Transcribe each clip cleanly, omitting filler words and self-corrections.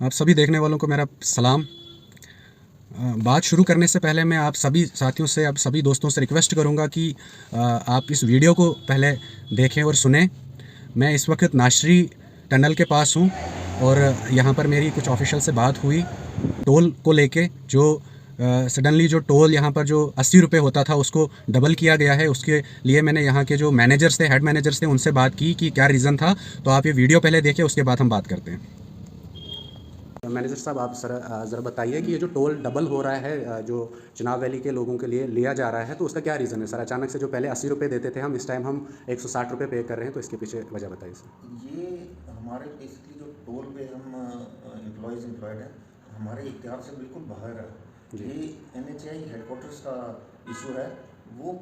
आप सभी देखने वालों को मेरा सलाम। बात शुरू करने से पहले मैं आप सभी साथियों से, आप सभी दोस्तों से रिक्वेस्ट करूंगा कि आप इस वीडियो को पहले देखें और सुनें। मैं इस वक्त नाशरी टनल के पास हूं और यहाँ पर मेरी कुछ ऑफिशियल से बात हुई टोल को लेके। जो सडनली जो टोल यहाँ पर जो 80 रुपये होता था उसको डबल किया गया है, उसके लिए मैंने यहाँ के जो मैनेजर्स थे, हेड मैनेजर्स थे, उनसे बात की कि क्या रीज़न था। तो आप ये वीडियो पहले देखिए, उसके बाद हम बात करते हैं। मैनेजर साहब, आप सर ज़रा बताइए कि ये जो टोल डबल हो रहा है जो चिनाब वैली के लोगों के लिए लिया जा रहा है, तो उसका क्या रीज़न है सर? अचानक से जो पहले 80 रुपये देते थे हम, इस टाइम हम 160 रुपये पे कर रहे हैं, तो इसके पीछे वजह बताइए सर। ये हमारे बेसिकली जो टोल पे हम एम्प्लॉयड हैं, हमारे इख्तियार से बिल्कुल बाहर है। जी ये NHAI हेडक्वार्टर्स का इशू है। वो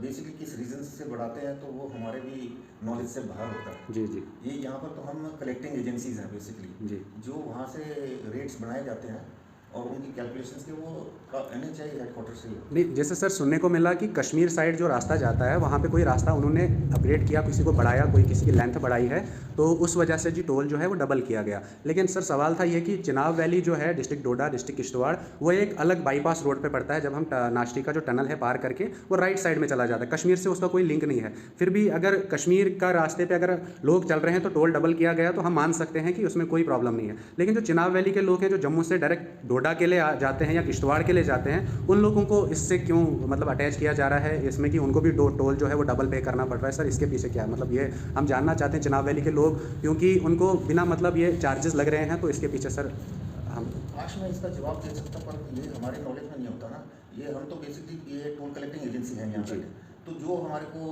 बेसिकली किस रीज़न से बढ़ाते हैं तो वो हमारे भी नॉलेज से बाहर होता है। जी जी ये यहाँ पर तो हम कलेक्टिंग एजेंसीज हैं बेसिकली, जी। जो वहाँ से रेट्स बनाए जाते हैं और उनकी कैलकुलेशंस के वो NHAI हेडक्वार्टर से ही होते नहीं, जैसे सर सुनने को मिला कि कश्मीर साइड जो रास्ता जाता है वहाँ पे कोई रास्ता उन्होंने अपग्रेड किया, किसी को बढ़ाया, कोई किसी की लेंथ बढ़ाई है, तो उस वजह से जी टोल जो है वो डबल किया गया। लेकिन सर सवाल था ये कि चिनाब वैली जो है डिस्ट्रिक्ट डोडा, डिस्ट्रिक्ट किश्तवाड़, वो एक अलग बाईपास रोड पे पड़ता है। जब हम नाश्ती का जो टनल है पार करके वो राइट साइड में चला जाता है, कश्मीर से उसका कोई लिंक नहीं है। फिर भी अगर कश्मीर का रास्ते पे अगर लोग चल रहे हैं तो टोल डबल किया गया, तो हम मान सकते हैं कि उसमें कोई प्रॉब्लम नहीं है। लेकिन जो चिनाब वैली के लोग हैं जो जम्मू से डायरेक्ट डोडा के लिए जाते हैं या किश्तवाड़ के लिए जाते हैं, उन लोगों को इससे क्यों मतलब अटैच किया जा रहा है इसमें कि उनको भी टोल जो है वो डबल पे करना पड़ रहा है? सर इसके पीछे क्या है? मतलब ये हम जानना चाहते हैं चिनाब वैली के लोग, क्योंकि उनको बिना मतलब ये चार्जेस लग रहे हैं, तो इसके पीछे सर हम। हैं। आज मैं इसका जवाब दे सकता, पर ये हमारे नॉलेज में नहीं होता ना। ये हम तो बेसिकली ये टोल कलेक्टिंग एजेंसी है यहाँ जी पर, तो जो हमारे को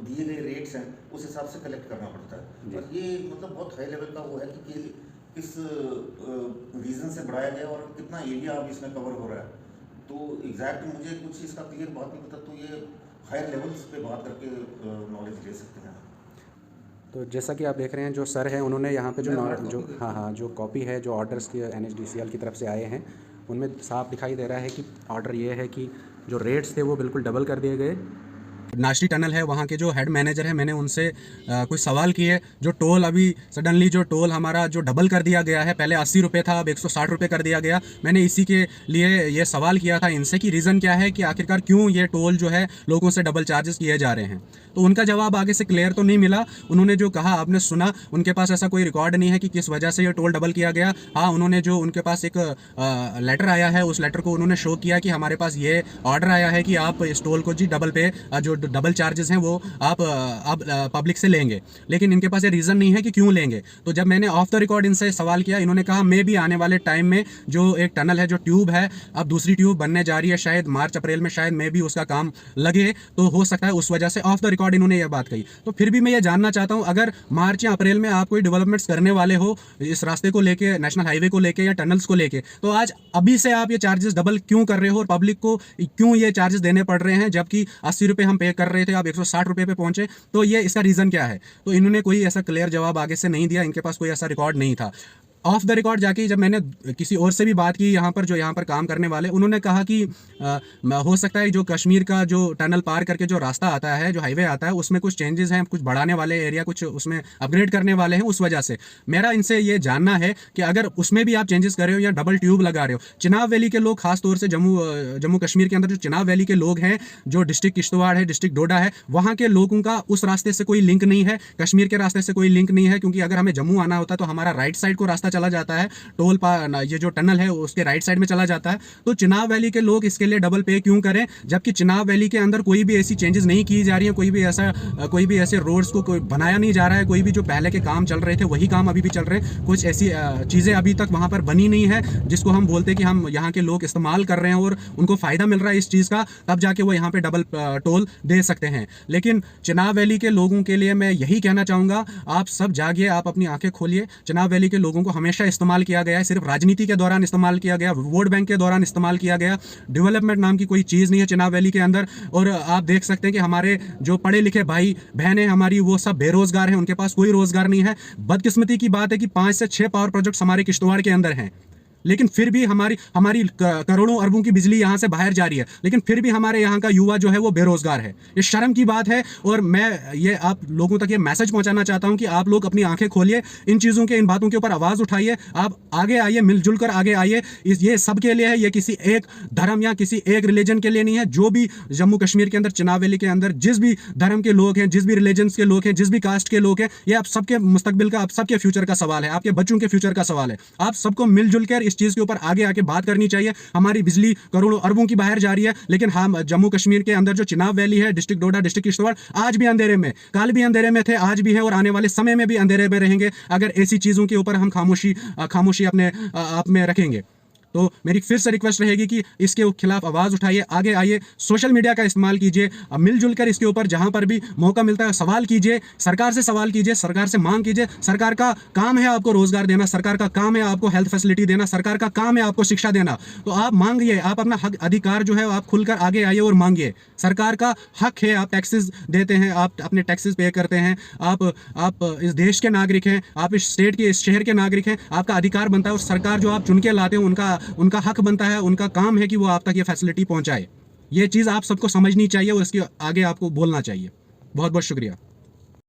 दिए गए रेट्स हैं उस हिसाब से कलेक्ट करना पड़ता है। जी और ये मतलब बहुत हाई लेवल का वो है कि किस रीज़न से बढ़ाया गया और कितना एरिया अब इसमें कवर हो रहा है। तो एग्जैक्ट मुझे कुछ इसका क्लियर बात नहीं पता, तो ये हायर लेवल्स पे बात करके नॉलेज ले सकते हैं। तो जैसा कि आप देख रहे हैं जो सर हैं उन्होंने यहाँ पे जो मैं hard जो copy हाँ देखता हाँ जो कॉपी है, जो ऑर्डर्स की NHDCL की तरफ से आए हैं, उनमें साफ दिखाई दे रहा है कि ऑर्डर ये है कि जो रेट्स थे वो बिल्कुल डबल कर दिए गए। नाश्ती टनल है, वहाँ के जो हेड मैनेजर हैं, मैंने उनसे कुछ सवाल किए। जो टोल अभी सडनली जो टोल हमारा जो डबल कर दिया गया है, पहले 80 रुपये था, अब 160 रुपये कर दिया गया। मैंने इसी के लिए ये सवाल किया था इनसे कि रीज़न क्या है, कि आखिरकार क्यों ये टोल जो है लोगों से डबल चार्जेस किए जा रहे हैं। तो उनका जवाब आगे से क्लियर तो नहीं मिला। उन्होंने जो कहा आपने सुना, उनके पास ऐसा कोई रिकॉर्ड नहीं है कि किस वजह से ये टोल डबल किया गया। हाँ, उन्होंने जो उनके पास एक लेटर आया है, उस लेटर को उन्होंने शो किया कि हमारे पास ये ऑर्डर आया है कि आप इस टोल को जी डबल पे जो डबल चार्जेस हैं वो आप पब्लिक से लेंगे। लेकिन इनके पास ये रीज़न नहीं है कि क्यों लेंगे। तो जब मैंने ऑफ द रिकॉर्ड इनसे सवाल किया, इन्होंने कहा मे भी आने वाले टाइम में जो एक टनल है, जो ट्यूब है, अब दूसरी ट्यूब बनने जा रही है, शायद मार्च अप्रैल में शायद मे भी उसका काम लगे, तो हो सकता है उस वजह से ऑफ द रिकॉर्ड इन्होंने ये बात कही। तो फिर भी मैं ये जानना चाहता हूँ, अगर मार्च या अप्रैल में आप कोई डेवलपमेंट्स करने वाले हो इस रास्ते को लेके, नेशनल हाईवे को लेके या टनल्स को लेके, तो आज अभी से आप ये चार्जेस डबल क्यों कर रहे हो और पब्लिक को क्यों ये चार्जेस देने पड़ रहे हैं, जबकि 80 रुपये हम पे कर रहे थे, आप 160 रुपये पे पहुंचे? तो ये इसका रीज़न क्या है? तो इन्होंने कोई ऐसा क्लियर जवाब आगे से नहीं दिया, इनके पास कोई ऐसा रिकॉर्ड नहीं था। ऑफ द रिकॉर्ड जाके जब मैंने किसी और से भी बात की यहाँ पर, जो यहाँ पर काम करने वाले, उन्होंने कहा कि हो सकता है जो कश्मीर का जो टनल पार करके जो रास्ता आता है, जो हाईवे आता है, उसमें कुछ चेंजेस हैं, कुछ बढ़ाने वाले एरिया, कुछ उसमें अपग्रेड करने वाले हैं, उस वजह से। मेरा इनसे ये जानना है कि अगर उसमें भी आप चेंजेस कर रहे हो या डबल ट्यूब लगा रहे हो, चिनाब वैली के लोग, खास तौर से जम्मू कश्मीर के अंदर जो चिनाब वैली के लोग हैं, जो डिस्ट्रिक्ट किश्तवाड़ है, डिस्ट्रिक्ट डोडा है, वहाँ के लोगों का उस रास्ते से कोई लिंक नहीं है, कश्मीर के रास्ते से कोई लिंक नहीं है। क्योंकि अगर हमें जम्मू आना होता है तो हमारा राइट साइड को रास्ता चला जाता है, ये जो टनल है उसके राइट साइड में चला जाता है। तो चिनाब वैली के लोग इसके लिए डबल पे क्यों करें, जबकि चिनाब वैली के अंदर कोई भी ऐसी चेंजेस नहीं की जा रही है, कोई भी ऐसे रोड्स को कोई बनाया नहीं जा रहा है, कोई भी जो पहले के काम चल रहे थे वही काम अभी भी चल रहे हैं। कुछ ऐसी चीज़ें अभी तक वहाँ पर बनी नहीं है जिसको हम बोलते हैं कि हम यहाँ के लोग इस्तेमाल कर रहे हैं और उनको फ़ायदा मिल रहा है इस चीज़ का, तब जाके वो यहाँ पे डबल टोल दे सकते हैं। लेकिन चिनाब वैली के लोगों के लिए मैं यही कहना चाहूँगा, आप सब जागिए, आप अपनी आंखें खोलिए। चिनाब वैली के लोगों को हमेशा इस्तेमाल किया गया है, सिर्फ राजनीति के दौरान इस्तेमाल किया गया, वोट बैंक के दौरान इस्तेमाल किया गया। डेवलपमेंट नाम की कोई चीज़ नहीं है चिनाब वैली के अंदर। और आप देख सकते हैं कि हमारे जो पढ़े लिखे भाई बहनें हमारी, वो सब बेरोजगार हैं, उनके पास कोई रोजगार नहीं है। बदकिस्मती की बात है कि 5 से 6 पावर प्रोजेक्ट्स हमारे किश्तवाड़ के अंदर हैं। लेकिन फिर भी हमारी हमारी करोड़ों अरबों की बिजली यहाँ से बाहर जा रही है, लेकिन फिर भी हमारे यहाँ का युवा जो है वो बेरोजगार है। ये शर्म की बात है। और मैं ये आप लोगों तक ये मैसेज पहुंचाना चाहता हूं कि आप लोग अपनी आंखें खोलिए, इन चीज़ों के इन बातों के ऊपर आवाज़ उठाइए, आप आगे आइए, मिलजुल कर आगे आइए। ये सबके लिए है, ये किसी एक धर्म या किसी एक रिलीजन के लिए नहीं है। जो भी जम्मू कश्मीर के अंदर, चिनाब वैली के अंदर जिस भी धर्म के लोग हैं, जिस भी रिलीजन के लोग हैं, जिस भी कास्ट के लोग हैं, ये आप सबके मुस्तकबिल का, आप सबके फ्यूचर का सवाल है, आपके बच्चों के फ्यूचर का सवाल है। आप सबको मिलजुल कर इस चीज़ के ऊपर आगे आके बात करनी चाहिए। हमारी बिजली करोड़ों अरबों की बाहर जा रही है, लेकिन हम जम्मू कश्मीर के अंदर जो चिनाब वैली है, डिस्ट्रिक्ट डोडा, डिस्ट्रिक्ट किश्तवाड़, आज भी अंधेरे में, कल भी अंधेरे में थे, आज भी हैं और आने वाले समय में भी अंधेरे में रहेंगे अगर ऐसी चीज़ों के ऊपर हम खामोशी अपने आप में रखेंगे। तो मेरी फिर से रिक्वेस्ट रहेगी कि इसके खिलाफ आवाज़ उठाइए, आगे आइए, सोशल मीडिया का इस्तेमाल कीजिए, मिलजुल कर इसके ऊपर जहां पर भी मौका मिलता है सवाल कीजिए, सरकार से सवाल कीजिए, सरकार से मांग कीजिए। सरकार का काम है आपको रोजगार देना, सरकार का काम है आपको हेल्थ फैसिलिटी देना, सरकार का काम है आपको शिक्षा देना। तो आप मांगिए, आप अपना हक अधिकार जो है आप खुलकर आगे आइए और मांगिए। सरकार का हक है, आप टैक्सेस देते हैं, आप अपने टैक्सेस पे करते हैं, आप इस देश के नागरिक हैं, आप इस स्टेट के, इस शहर के नागरिक हैं, आपका अधिकार बनता है। और सरकार जो आप चुन के लाते हैं उनका हक बनता है, उनका काम है कि वो आप तक ये फैसिलिटी पहुंचाए। ये चीज़ आप सबको समझनी चाहिए और इसके आगे आपको बोलना चाहिए। बहुत बहुत शुक्रिया।